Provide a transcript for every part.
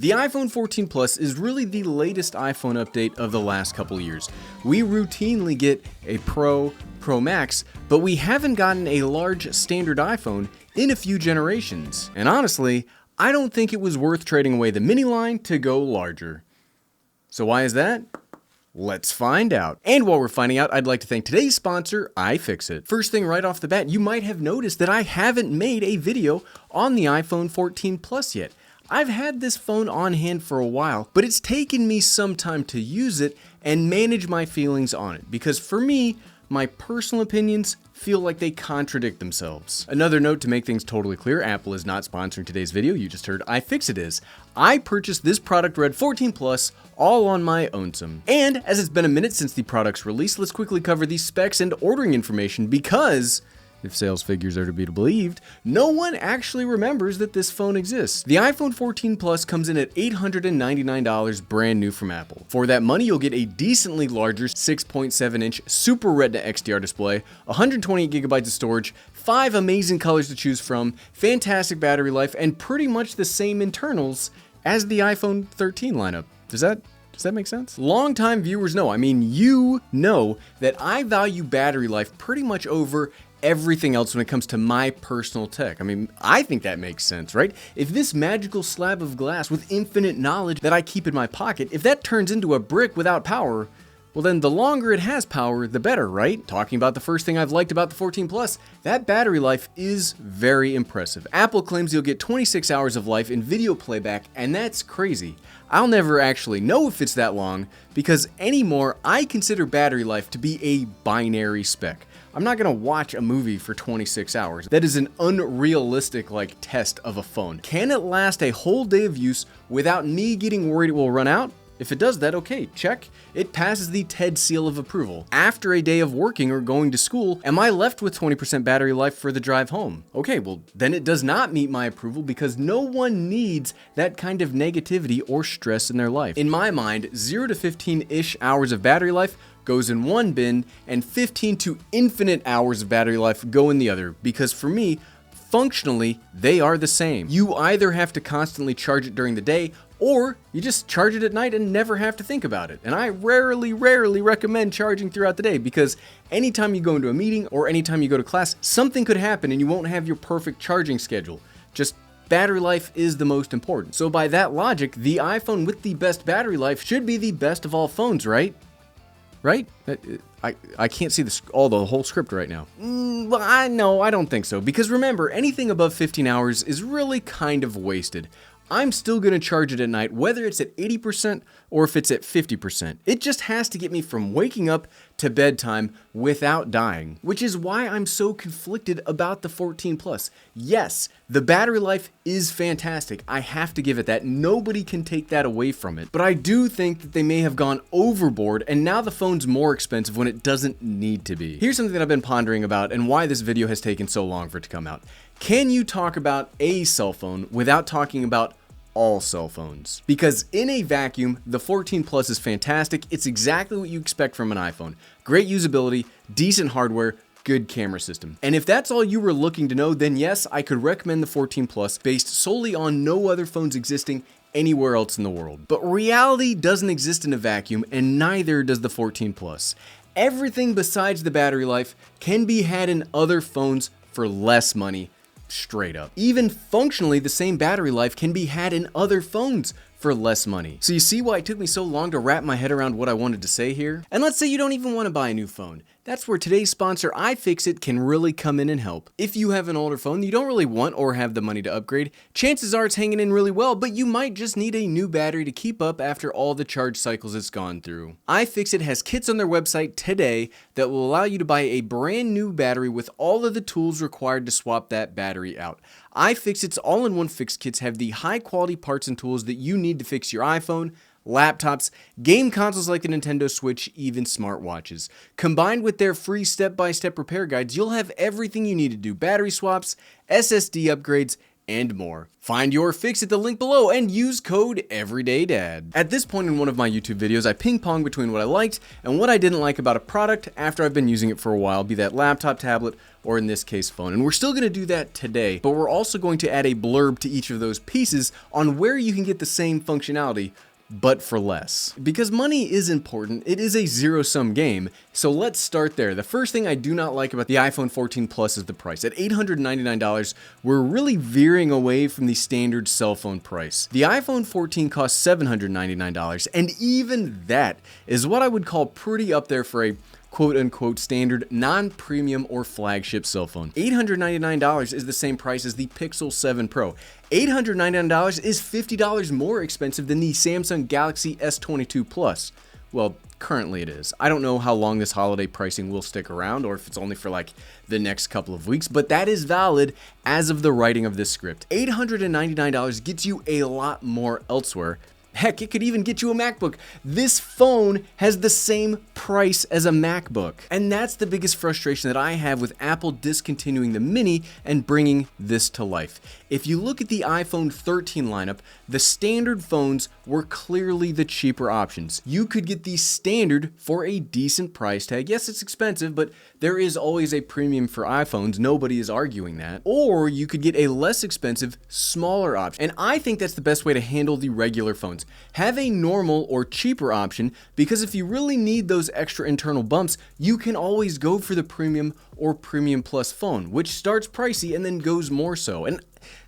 The iPhone 14 Plus is really the latest iPhone update of the last couple years. We routinely get a Pro, Pro Max, but we haven't gotten a large standard iPhone in a few generations. And honestly, I don't think it was worth trading away the mini line to go larger. So why is that? Let's find out. And while we're finding out, I'd like to thank today's sponsor, iFixit. First thing right off the bat, you might have noticed that I haven't made a video on the iPhone 14 Plus yet. I've had this phone on hand for a while, but it's taken me some time to use it and manage my feelings on it, because for me, my personal opinions feel like they contradict themselves. Another note to make things totally clear, Apple is not sponsoring today's video. You just heard iFixit is. I purchased this product Red 14 Plus all on my own. And as it's been a minute since the product's release, let's quickly cover the specs and ordering information, because if sales figures are to be believed, no one actually remembers that this phone exists. The iPhone 14 Plus comes in at $899 brand new from Apple. For that money, you'll get a decently larger 6.7-inch Super Retina XDR display, 128 gigabytes of storage, 5 amazing colors to choose from, fantastic battery life, and pretty much the same internals as the iPhone 13 lineup. Does that make sense? Longtime viewers know, you know that I value battery life pretty much over everything else when it comes to my personal tech. I think that makes sense, right? If this magical slab of glass with infinite knowledge that I keep in my pocket, if that turns into a brick without power, well then the longer it has power, the better, right? Talking about the first thing I've liked about the 14 Plus, that battery life is very impressive. Apple claims you'll get 26 hours of life in video playback, and that's crazy. I'll never actually know if it's that long, because anymore I consider battery life to be a binary spec. I'm not gonna watch a movie for 26 hours. That is an unrealistic test of a phone. Can it last a whole day of use without me getting worried it will run out? If it does that, okay, check. It passes the TED seal of approval. After a day of working or going to school, am I left with 20% battery life for the drive home? Okay, well, then it does not meet my approval, because no one needs that kind of negativity or stress in their life. In my mind, 0 to 15-ish hours of battery life goes in one bin, and 15 to infinite hours of battery life go in the other, because for me, functionally, they are the same. You either have to constantly charge it during the day, or you just charge it at night and never have to think about it. And I rarely recommend charging throughout the day, because anytime you go into a meeting or anytime you go to class, something could happen and you won't have your perfect charging schedule. Just battery life is the most important. So by that logic, the iPhone with the best battery life should be the best of all phones, right? Right? I can't see the whole script right now. Well, I don't think so, because remember, anything above 15 hours is really kind of wasted. I'm still gonna charge it at night, whether it's at 80% or if it's at 50%. It just has to get me from waking up to bedtime without dying, which is why I'm so conflicted about the 14 Plus. Yes, the battery life is fantastic. I have to give it that. Nobody can take that away from it. But I do think that they may have gone overboard, and now the phone's more expensive when it doesn't need to be. Here's something that I've been pondering about and why this video has taken so long for it to come out. Can you talk about a cell phone without talking about all cell phones? Because in a vacuum, the 14 Plus is fantastic. It's exactly what you expect from an iPhone. Great usability, decent hardware, good camera system. And if that's all you were looking to know, then yes, I could recommend the 14 Plus based solely on no other phones existing anywhere else in the world. But reality doesn't exist in a vacuum, and neither does the 14 Plus. Everything besides the battery life can be had in other phones for less money. Straight up. Even functionally, the same battery life can be had in other phones for less money. So you see why it took me so long to wrap my head around what I wanted to say here? And let's say you don't even want to buy a new phone. That's where today's sponsor, iFixit, can really come in and help. If you have an older phone that you don't really want or have the money to upgrade, chances are it's hanging in really well, but you might just need a new battery to keep up after all the charge cycles it's gone through. iFixit has kits on their website today that will allow you to buy a brand new battery with all of the tools required to swap that battery out. iFixit's all-in-one fix kits have the high-quality parts and tools that you need to fix your iPhone, laptops, game consoles like the Nintendo Switch, even smartwatches. Combined with their free step-by-step repair guides, you'll have everything you need to do battery swaps, SSD upgrades, and more. Find your fix at the link below and use code EverydayDad. At this point in one of my YouTube videos, I ping-pong between what I liked and what I didn't like about a product after I've been using it for a while, be that laptop, tablet, or in this case phone. And we're still going to do that today, but we're also going to add a blurb to each of those pieces on where you can get the same functionality but for less. Because money is important, it is a zero-sum game, so let's start there. The first thing I do not like about the iPhone 14 Plus is the price. At $899, we're really veering away from the standard cell phone price. The iPhone 14 costs $799, and even that is what I would call pretty up there for a quote-unquote standard, non-premium or flagship cell phone. $899 is the same price as the Pixel 7 Pro. $899 is $50 more expensive than the Samsung Galaxy S22 Plus. Well, currently it is. I don't know how long this holiday pricing will stick around or if it's only for like the next couple of weeks, but that is valid as of the writing of this script. $899 gets you a lot more elsewhere. Heck, it could even get you a MacBook. This phone has the same price as a MacBook. And that's the biggest frustration that I have with Apple discontinuing the Mini and bringing this to life. If you look at the iPhone 13 lineup, the standard phones were clearly the cheaper options. You could get the standard for a decent price tag. Yes, it's expensive, but there is always a premium for iPhones. Nobody is arguing that. Or you could get a less expensive, smaller option. And I think that's the best way to handle the regular phones. Have a normal or cheaper option, because if you really need those extra internal bumps, you can always go for the premium or premium plus phone, which starts pricey and then goes more so. And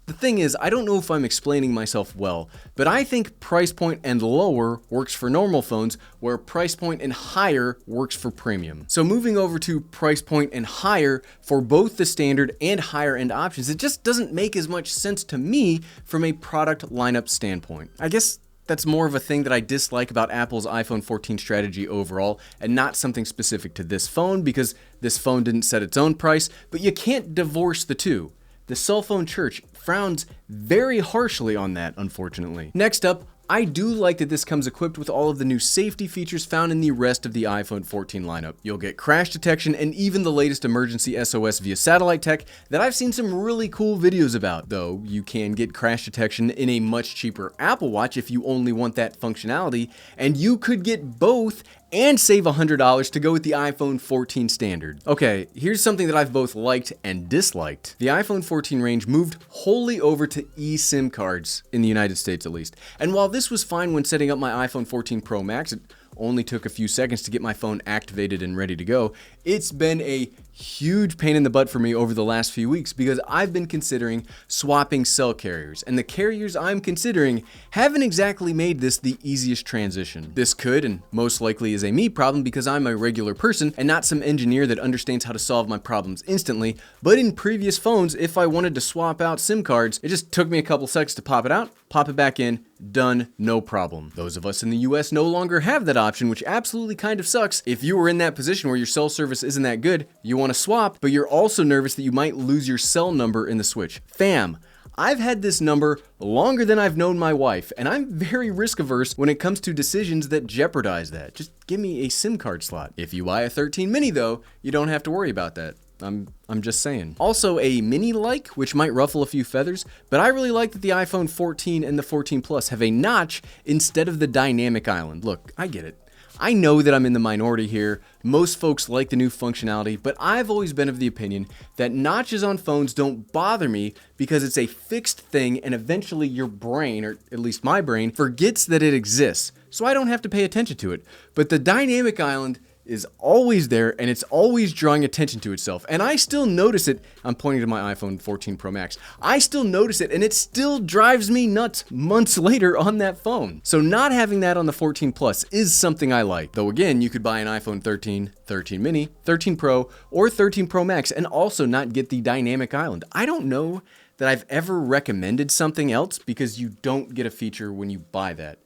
the thing is, I don't know if I'm explaining myself well, but I think price point and lower works for normal phones, where price point and higher works for premium. So moving over to price point and higher for both the standard and higher end options, it just doesn't make as much sense to me from a product lineup standpoint. I guess that's more of a thing that I dislike about Apple's iPhone 14 strategy overall, and not something specific to this phone, because this phone didn't set its own price, but you can't divorce the two. The cell phone church frowns very harshly on that, unfortunately. Next up, I do like that this comes equipped with all of the new safety features found in the rest of the iPhone 14 lineup. You'll get crash detection and even the latest emergency SOS via satellite tech that I've seen some really cool videos about, though you can get crash detection in a much cheaper Apple Watch if you only want that functionality, and you could get both and save $100 to go with the iPhone 14 standard. Okay, here's something that I've both liked and disliked. The iPhone 14 range moved wholly over to eSIM cards, in the United States at least. And while this was fine when setting up my iPhone 14 Pro Max, it only took a few seconds to get my phone activated and ready to go. It's been a huge pain in the butt for me over the last few weeks, because I've been considering swapping cell carriers, and the carriers I'm considering haven't exactly made this the easiest transition. This could, and most likely is a me problem, because I'm a regular person and not some engineer that understands how to solve my problems instantly, but in previous phones, if I wanted to swap out SIM cards, it just took me a couple seconds to pop it out, pop it back in, done, no problem. Those of us in the US no longer have that option, which absolutely kind of sucks. If you were in that position where your cell service isn't that good, you want to swap, but you're also nervous that you might lose your cell number in the switch. Fam, I've had this number longer than I've known my wife, and I'm very risk averse when it comes to decisions that jeopardize that. Just give me a SIM card slot. If you buy a 13 mini though, you don't have to worry about that. I'm just saying. Also a mini-like, which might ruffle a few feathers, but I really like that the iPhone 14 and the 14 Plus have a notch instead of the dynamic island. Look, I get it. I know that I'm in the minority here. Most folks like the new functionality, but I've always been of the opinion that notches on phones don't bother me because it's a fixed thing, and eventually your brain, or at least my brain, forgets that it exists, so I don't have to pay attention to it. But the dynamic island is always there, and it's always drawing attention to itself. And I still notice it. I'm pointing to my iPhone 14 Pro Max. I still notice it, and it still drives me nuts months later on that phone. So not having that on the 14 Plus is something I like. Though again, you could buy an iPhone 13, 13 mini, 13 Pro, or 13 Pro Max and also not get the dynamic island. I don't know that I've ever recommended something else because you don't get a feature when you buy that.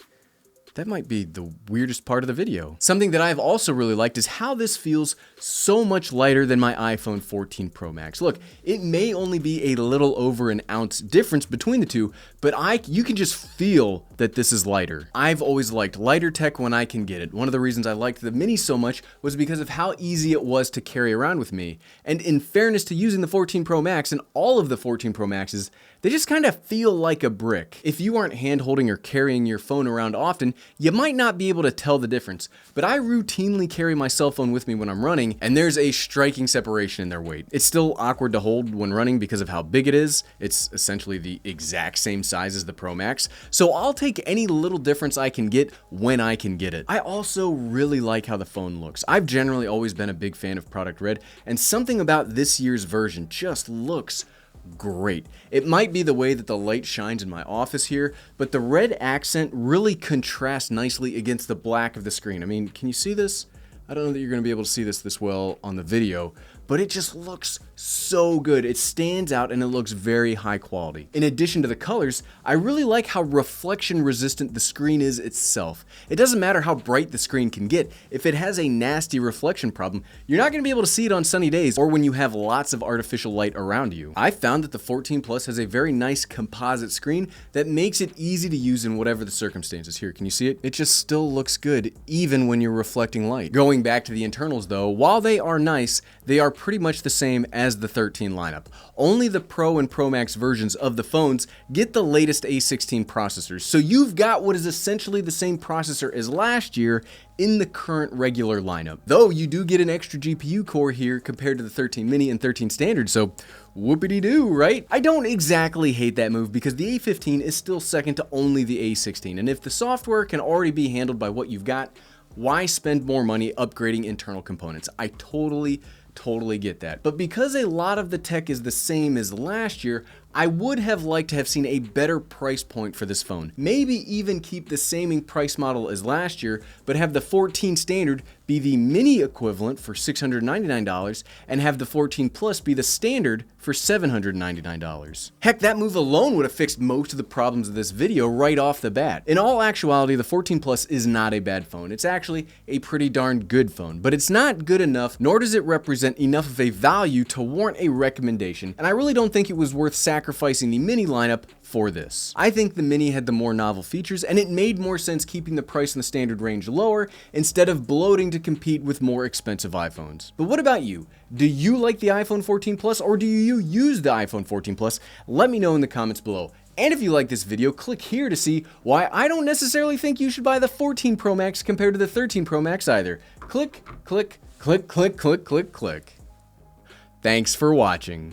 That might be the weirdest part of the video. Something that I've also really liked is how this feels so much lighter than my iPhone 14 Pro Max. Look, it may only be a little over an ounce difference between the two, but you can just feel that this is lighter. I've always liked lighter tech when I can get it. One of the reasons I liked the Mini so much was because of how easy it was to carry around with me. And in fairness to using the 14 Pro Max and all of the 14 Pro Maxes, they just kind of feel like a brick. If you aren't hand holding or carrying your phone around often, you might not be able to tell the difference, but I routinely carry my cell phone with me when I'm running, and there's a striking separation in their weight. It's still awkward to hold when running because of how big it is. It's essentially the exact same size as the Pro Max, so I'll take any little difference I can get when I can get it. I also really like how the phone looks. I've generally always been a big fan of Product Red, and something about this year's version just looks great. It might be the way that the light shines in my office here, but the red accent really contrasts nicely against the black of the screen. I mean, can you see this? I don't know that you're going to be able to see this well on the video, but it just looks so good. It stands out and it looks very high quality. In addition to the colors, I really like how reflection resistant the screen is itself. It doesn't matter how bright the screen can get. If it has a nasty reflection problem, you're not going to be able to see it on sunny days or when you have lots of artificial light around you. I found that the 14 Plus has a very nice composite screen that makes it easy to use in whatever the circumstances. Here, can you see it? It just still looks good even when you're reflecting light. Going back to the internals though, while they are nice, they are pretty much the same as the 13 lineup. Only the Pro and Pro Max versions of the phones get the latest A16 processors, so you've got what is essentially the same processor as last year in the current regular lineup. Though you do get an extra GPU core here compared to the 13 mini and 13 standard, so whoopity-doo, right? I don't exactly hate that move because the A15 is still second to only the A16, and if the software can already be handled by what you've got, why spend more money upgrading internal components? I totally get that. But because a lot of the tech is the same as last year, I would have liked to have seen a better price point for this phone. Maybe even keep the same price model as last year, but have the 14 standard be the mini equivalent for $699 and have the 14 Plus be the standard for $799. Heck, that move alone would have fixed most of the problems of this video right off the bat. In all actuality, the 14 Plus is not a bad phone. It's actually a pretty darn good phone, but it's not good enough, nor does it represent enough of a value to warrant a recommendation, and I really don't think it was worth sacrificing the mini lineup for this. I think the mini had the more novel features, and it made more sense keeping the price in the standard range lower instead of bloating to compete with more expensive iPhones. But what about you? Do you like the iPhone 14 Plus or do you use the iPhone 14 Plus? Let me know in the comments below. And if you like this video, click here to see why I don't necessarily think you should buy the 14 Pro Max compared to the 13 Pro Max either. Click, click, click, click, click, click, click. Thanks for watching.